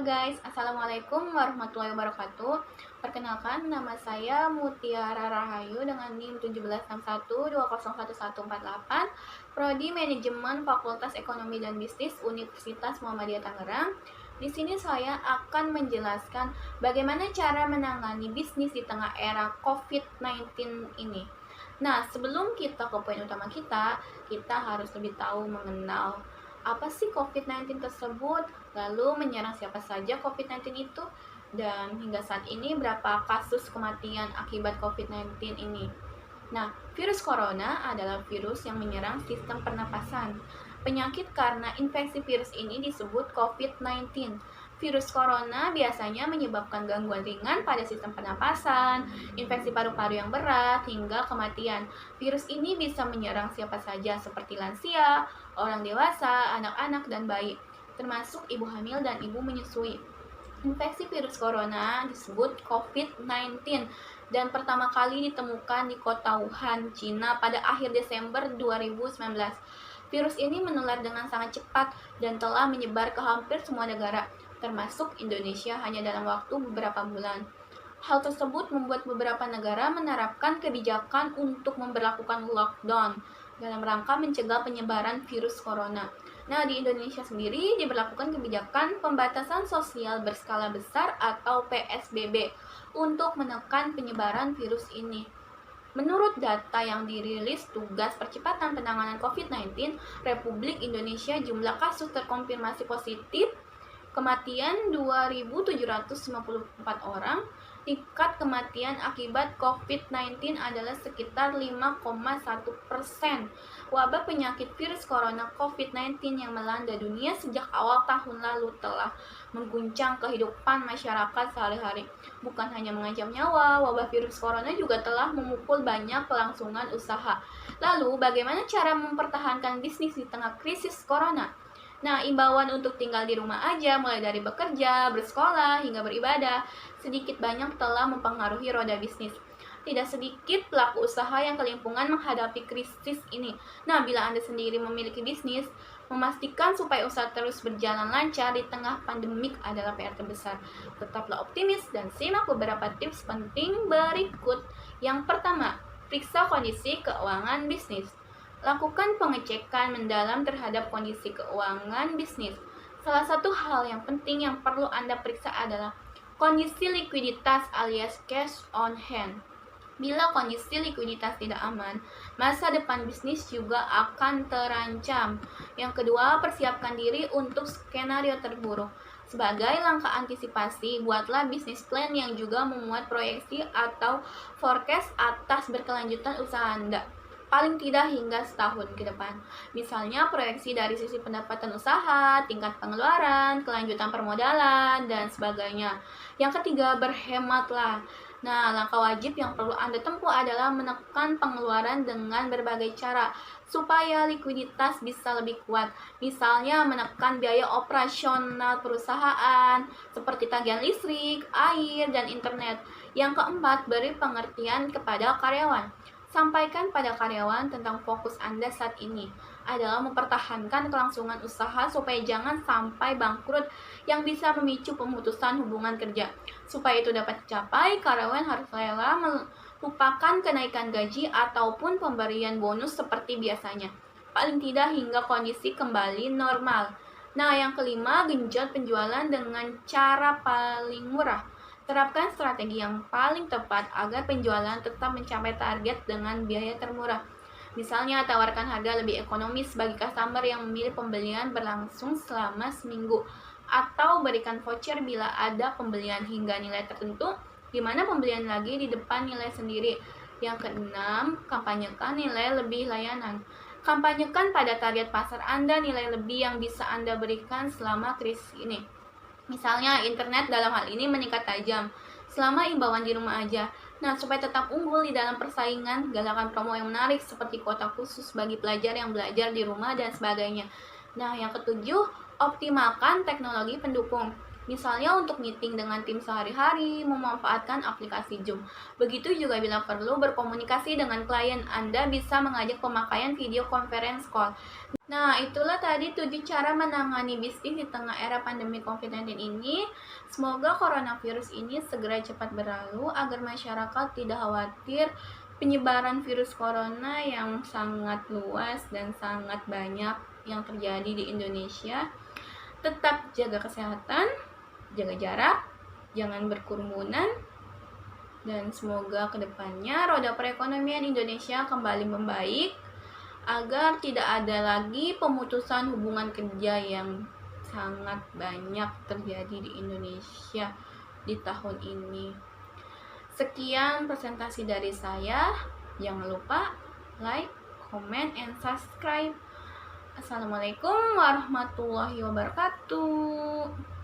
Halo guys, Assalamualaikum warahmatullahi wabarakatuh. Perkenalkan, nama saya Mutiara Rahayu dengan NIM 1761201148, Prodi Manajemen Fakultas Ekonomi dan Bisnis Universitas Muhammadiyah Tangerang. Di sini saya akan menjelaskan bagaimana cara menangani bisnis di tengah era COVID-19 ini. Nah, sebelum kita ke poin utama kita harus lebih tahu mengenal apa sih COVID-19 tersebut, lalu menyerang siapa saja COVID-19 itu, dan hingga saat ini berapa kasus kematian akibat COVID-19 ini. Nah, virus corona adalah virus yang menyerang sistem pernapasan. Penyakit karena infeksi virus ini disebut COVID-19. Virus corona biasanya menyebabkan gangguan ringan pada sistem pernapasan, infeksi paru-paru yang berat, hingga kematian. Virus ini bisa menyerang siapa saja seperti lansia, orang dewasa, anak-anak, dan bayi, termasuk ibu hamil dan ibu menyusui. Infeksi virus corona disebut COVID-19 dan pertama kali ditemukan di kota Wuhan, Cina pada akhir Desember 2019. Virus ini menular dengan sangat cepat dan telah menyebar ke hampir semua negara, termasuk Indonesia hanya dalam waktu beberapa bulan. Hal tersebut membuat beberapa negara menerapkan kebijakan untuk memberlakukan lockdown dalam rangka mencegah penyebaran virus corona. Nah, di Indonesia sendiri diberlakukan kebijakan pembatasan sosial berskala besar atau PSBB untuk menekan penyebaran virus ini. Menurut data yang dirilis Tugas Percepatan Penanganan COVID-19 Republik Indonesia, jumlah kasus terkonfirmasi positif kematian 2.754 orang. Tingkat kematian akibat COVID-19 adalah sekitar 5,1%. Wabah penyakit virus corona COVID-19 yang melanda dunia sejak awal tahun lalu telah mengguncang kehidupan masyarakat sehari-hari. Bukan hanya mengancam nyawa, wabah virus corona juga telah memukul banyak kelangsungan usaha. Lalu, bagaimana cara mempertahankan bisnis di tengah krisis corona? Nah, imbauan untuk tinggal di rumah aja, mulai dari bekerja, bersekolah, hingga beribadah, sedikit banyak telah mempengaruhi roda bisnis. Tidak sedikit pelaku usaha yang kelimpungan menghadapi krisis ini. Nah, bila Anda sendiri memiliki bisnis, memastikan supaya usaha terus berjalan lancar di tengah pandemik adalah PR terbesar. Tetaplah optimis dan simak beberapa tips penting berikut. Yang pertama, periksa kondisi keuangan bisnis. Lakukan pengecekan mendalam terhadap kondisi keuangan bisnis. Salah satu hal yang penting yang perlu Anda periksa adalah kondisi likuiditas alias cash on hand. Bila kondisi likuiditas tidak aman, masa depan bisnis juga akan terancam. Yang kedua, persiapkan diri untuk skenario terburuk. Sebagai langkah antisipasi, buatlah bisnis plan yang juga memuat proyeksi atau forecast atas berkelanjutan usaha Anda, paling tidak hingga setahun ke depan. Misalnya proyeksi dari sisi pendapatan usaha, tingkat pengeluaran, kelanjutan permodalan, dan sebagainya. Yang ketiga, berhematlah. Nah, langkah wajib yang perlu Anda tempuh adalah menekan pengeluaran dengan berbagai cara supaya likuiditas bisa lebih kuat. Misalnya menekan biaya operasional perusahaan seperti tagihan listrik, air, dan internet. Yang keempat, beri pengertian kepada karyawan. Sampaikan pada karyawan tentang fokus Anda saat ini adalah mempertahankan kelangsungan usaha supaya jangan sampai bangkrut yang bisa memicu pemutusan hubungan kerja. Supaya itu dapat dicapai, karyawan harus rela melupakan kenaikan gaji ataupun pemberian bonus seperti biasanya, paling tidak hingga kondisi kembali normal. Nah, yang kelima, genjot penjualan dengan cara paling murah. Terapkan strategi yang paling tepat agar penjualan tetap mencapai target dengan biaya termurah. Misalnya, tawarkan harga lebih ekonomis bagi customer yang memilih pembelian berlangsung selama seminggu, atau berikan voucher bila ada pembelian hingga nilai tertentu, di mana pembelian lagi di depan nilai sendiri. Yang keenam, kampanyekan nilai lebih layanan. Kampanyekan pada target pasar Anda nilai lebih yang bisa Anda berikan selama krisis ini. Misalnya, internet dalam hal ini meningkat tajam selama imbauan di rumah aja. Nah, supaya tetap unggul di dalam persaingan, galakan promo yang menarik seperti kuota khusus bagi pelajar yang belajar di rumah dan sebagainya. Nah, yang ketujuh, optimalkan teknologi pendukung. Misalnya untuk meeting dengan tim sehari-hari, memanfaatkan aplikasi Zoom. Begitu juga bila perlu berkomunikasi dengan klien, Anda bisa mengajak pemakaian video conference call. Nah, itulah tadi 7 cara menangani bisnis di tengah era pandemi COVID-19 ini. Semoga coronavirus ini segera cepat berlalu agar masyarakat tidak khawatir penyebaran virus corona yang sangat luas dan sangat banyak yang terjadi di Indonesia. Tetap jaga kesehatan, jaga jarak, jangan berkerumunan, dan semoga kedepannya roda perekonomian Indonesia kembali membaik agar tidak ada lagi pemutusan hubungan kerja yang sangat banyak terjadi di Indonesia di tahun ini. Sekian presentasi dari saya. Jangan lupa like, comment, and subscribe. Assalamualaikum warahmatullahi wabarakatuh.